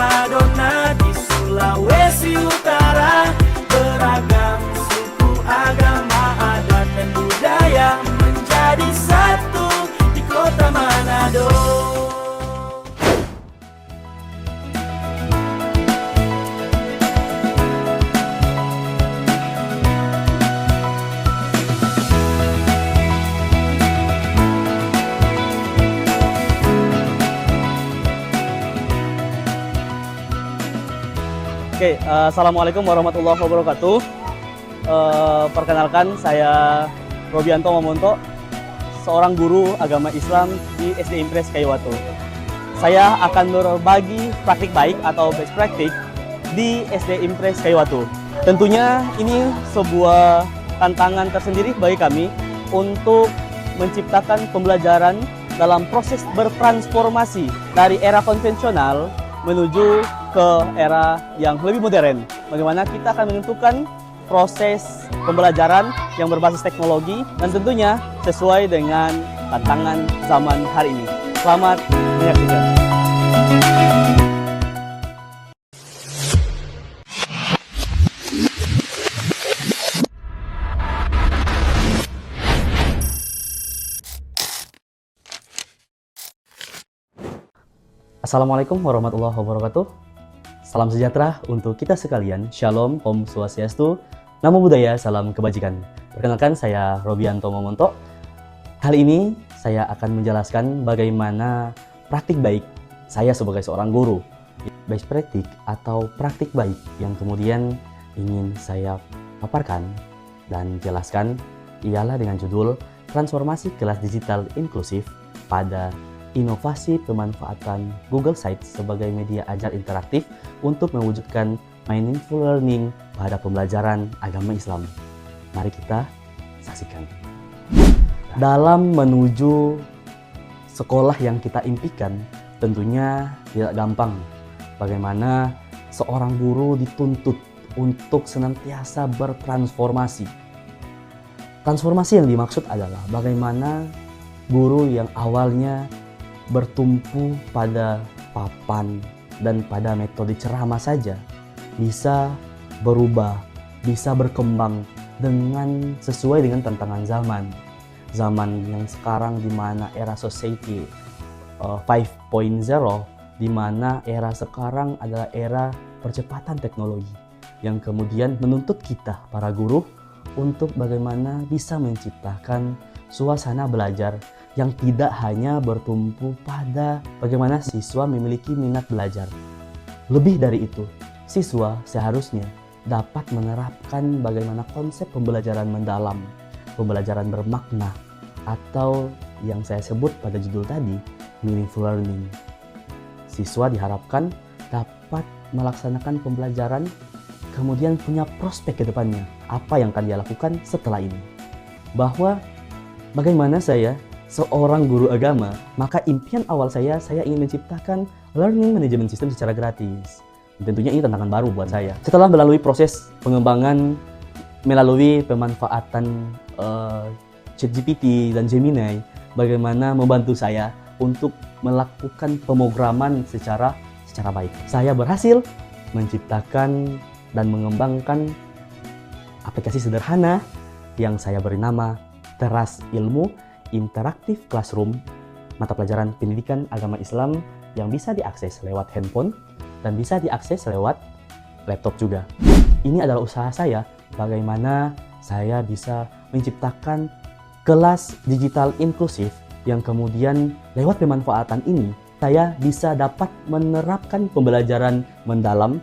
primadona di Sulawesi Utara. Beragam suku, agama, adat, dan budaya menjadi satu di kota Manado. Oke, assalamualaikum warahmatullahi wabarakatuh. Perkenalkan, saya Robianto Mamonto, seorang guru agama Islam di SD Impres Kayuwatu. Saya akan berbagi praktik baik atau best practice di SD Impres Kayuwatu. Tentunya ini sebuah tantangan tersendiri bagi kami untuk menciptakan pembelajaran dalam proses bertransformasi dari era konvensional menuju ke era yang lebih modern. Bagaimana kita akan menentukan proses pembelajaran yang berbasis teknologi dan tentunya sesuai dengan tantangan zaman hari ini. Selamat menyaksikan. Assalamualaikum warahmatullahi wabarakatuh. Salam sejahtera untuk kita sekalian. Shalom, Om Swastiastu, Namo Buddhaya, salam kebajikan. Perkenalkan, saya Robianto Mamonto. Kali ini saya akan menjelaskan bagaimana praktik baik saya sebagai seorang guru. Best practice atau praktik baik yang kemudian ingin saya paparkan dan jelaskan ialah dengan judul Transformasi Kelas Digital Inklusif pada Inovasi Pemanfaatan Google Sites sebagai media ajar interaktif untuk mewujudkan meaningful learning pada pembelajaran agama Islam. Mari kita saksikan. Dalam menuju sekolah yang kita impikan, tentunya tidak gampang. Bagaimana seorang guru dituntut untuk senantiasa bertransformasi. Transformasi yang dimaksud adalah bagaimana guru yang awalnya bertumpu pada papan dan pada metode ceramah saja bisa berubah, bisa berkembang dengan sesuai dengan tantangan zaman. Zaman yang sekarang di mana era society 5.0, di mana era sekarang adalah era percepatan teknologi yang kemudian menuntut kita para guru untuk bagaimana bisa menciptakan suasana belajar yang tidak hanya bertumpu pada bagaimana siswa memiliki minat belajar. Lebih dari itu, siswa seharusnya dapat menerapkan bagaimana konsep pembelajaran mendalam, pembelajaran bermakna, atau yang saya sebut pada judul tadi, meaningful learning. Siswa diharapkan dapat melaksanakan pembelajaran, kemudian punya prospek ke depannya, apa yang akan dia lakukan setelah ini. Bahwa bagaimana saya seorang guru agama, maka impian awal saya ingin menciptakan learning management system secara gratis. Tentunya ini tantangan baru buat saya. Setelah melalui proses pengembangan, melalui pemanfaatan ChatGPT dan Gemini, bagaimana membantu saya untuk melakukan pemrograman secara baik. Saya berhasil menciptakan dan mengembangkan aplikasi sederhana yang saya beri nama Teras Ilmu Interaktif Classroom, mata pelajaran pendidikan agama Islam yang bisa diakses lewat handphone dan bisa diakses lewat laptop juga. Ini adalah usaha saya bagaimana saya bisa menciptakan kelas digital inklusif yang kemudian lewat pemanfaatan ini saya bisa dapat menerapkan pembelajaran mendalam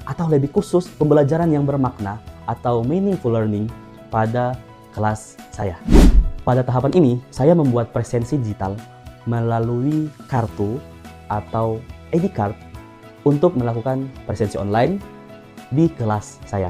atau lebih khusus pembelajaran yang bermakna atau meaningful learning pada kelas saya. Pada tahapan ini, saya membuat presensi digital melalui kartu atau ID card untuk melakukan presensi online di kelas saya.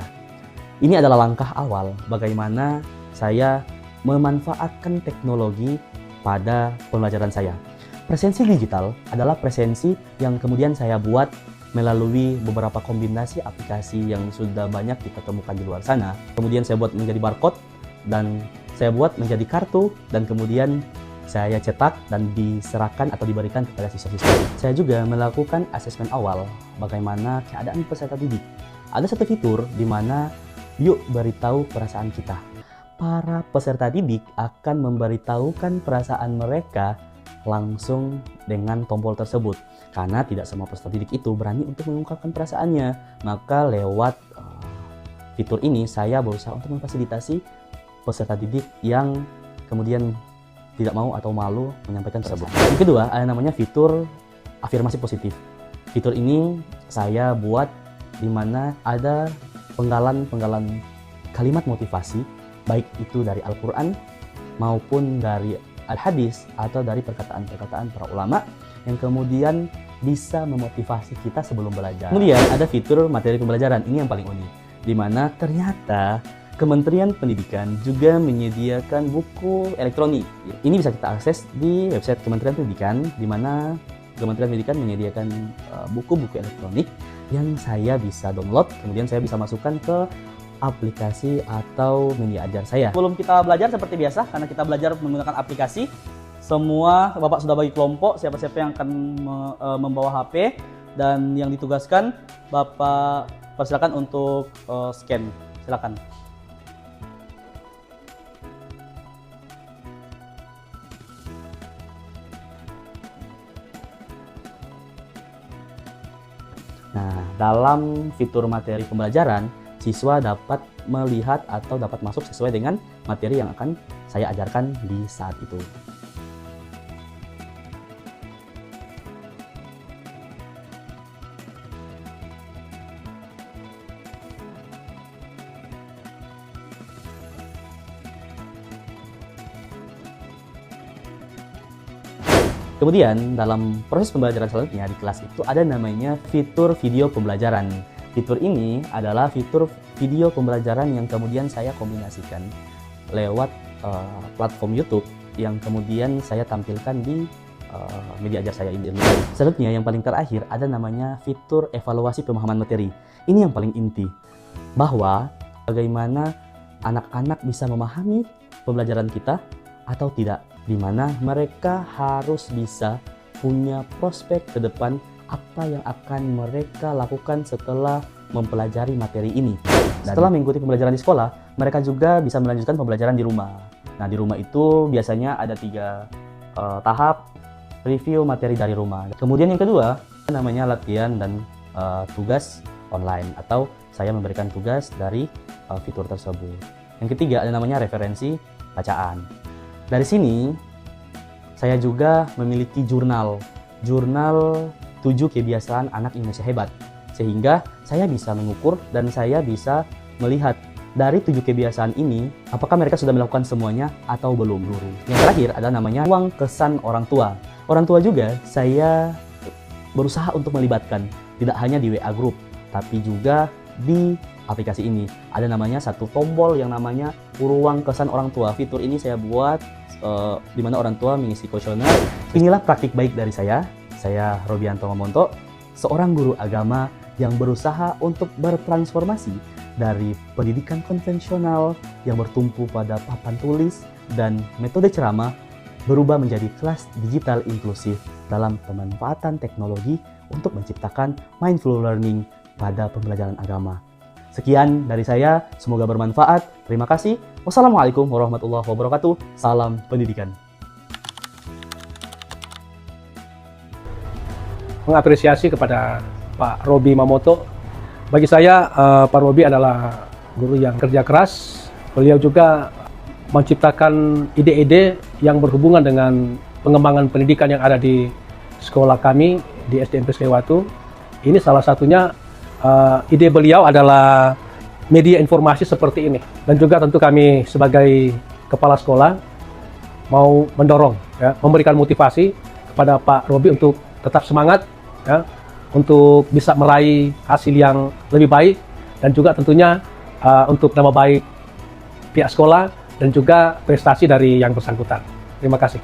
Ini adalah langkah awal bagaimana saya memanfaatkan teknologi pada pembelajaran saya. Presensi digital adalah presensi yang kemudian saya buat melalui beberapa kombinasi aplikasi yang sudah banyak kita temukan di luar sana. Kemudian saya buat menjadi barcode dan saya buat menjadi kartu dan kemudian saya cetak dan diserahkan atau diberikan kepada siswa-siswa. Saya juga melakukan asesmen awal bagaimana keadaan peserta didik. Ada satu fitur di mana yuk beritahu perasaan kita. Para peserta didik akan memberitahukan perasaan mereka langsung dengan tombol tersebut. Karena tidak semua peserta didik itu berani untuk mengungkapkan perasaannya. Maka lewat fitur ini saya berusaha untuk memfasilitasi peserta didik yang kemudian tidak mau atau malu menyampaikan tersebut. Yang kedua, ada namanya fitur afirmasi positif. Fitur ini saya buat di mana ada penggalan kalimat motivasi, baik itu dari Al-Quran maupun dari Al-Hadis atau dari perkataan-perkataan para ulama yang kemudian bisa memotivasi kita sebelum belajar. Kemudian ada fitur materi pembelajaran, ini yang paling unik, di mana ternyata Kementerian Pendidikan juga menyediakan buku elektronik. Ini bisa kita akses di website Kementerian Pendidikan, di mana Kementerian Pendidikan menyediakan buku-buku elektronik yang saya bisa download, kemudian saya bisa masukkan ke aplikasi atau media ajar saya. Sebelum kita belajar seperti biasa, karena kita belajar menggunakan aplikasi, semua Bapak sudah bagi kelompok, siapa-siapa yang akan membawa HP, dan yang ditugaskan Bapak persilakan untuk scan. Silakan. Nah, dalam fitur materi pembelajaran, siswa dapat melihat atau dapat masuk sesuai dengan materi yang akan saya ajarkan di saat itu. Kemudian dalam proses pembelajaran selanjutnya di kelas itu ada namanya fitur video pembelajaran. Fitur ini adalah fitur video pembelajaran yang kemudian saya kombinasikan lewat platform YouTube yang kemudian saya tampilkan di media ajar saya ini. Selanjutnya yang paling terakhir ada namanya fitur evaluasi pemahaman materi. Ini yang paling inti, bahwa bagaimana anak-anak bisa memahami pembelajaran kita atau tidak, di mana mereka harus bisa punya prospek ke depan apa yang akan mereka lakukan setelah mempelajari materi ini. Setelah mengikuti pembelajaran di sekolah, mereka juga bisa melanjutkan pembelajaran di rumah. Nah, di rumah itu biasanya ada 3 tahap review materi dari rumah. Kemudian yang kedua, namanya latihan dan tugas online, atau saya memberikan tugas dari fitur tersebut. Yang ketiga, ada namanya referensi bacaan. Dari sini, saya juga memiliki jurnal 7 kebiasaan anak Indonesia hebat. Sehingga saya bisa mengukur dan saya bisa melihat dari 7 kebiasaan ini, apakah mereka sudah melakukan semuanya atau belum. Yang terakhir ada namanya ruang kesan orang tua. Orang tua juga saya berusaha untuk melibatkan, tidak hanya di WA Group, tapi juga di aplikasi ini. Ada namanya satu tombol yang namanya ruang kesan orang tua. Fitur ini saya buat di mana orang tua mengisi kuesioner. Inilah praktik baik dari saya Robianto Mamonto, seorang guru agama yang berusaha untuk bertransformasi dari pendidikan konvensional yang bertumpu pada papan tulis dan metode ceramah berubah menjadi kelas digital inklusif dalam pemanfaatan teknologi untuk menciptakan mindful learning pada pembelajaran agama. Sekian dari saya, semoga bermanfaat. Terima kasih. Wassalamualaikum warahmatullahi wabarakatuh. Salam pendidikan. Mengapresiasi kepada Pak Robi Mamoto. Bagi saya, Pak Robi adalah guru yang kerja keras. Beliau juga menciptakan ide-ide yang berhubungan dengan pengembangan pendidikan yang ada di sekolah kami di SDMP Sriwatu. Ini salah satunya ide beliau adalah media informasi seperti ini. Dan juga tentu kami sebagai kepala sekolah mau mendorong, ya, memberikan motivasi kepada Pak Robi untuk tetap semangat, ya, untuk bisa meraih hasil yang lebih baik, dan juga tentunya untuk nama baik pihak sekolah dan juga prestasi dari yang bersangkutan. Terima kasih.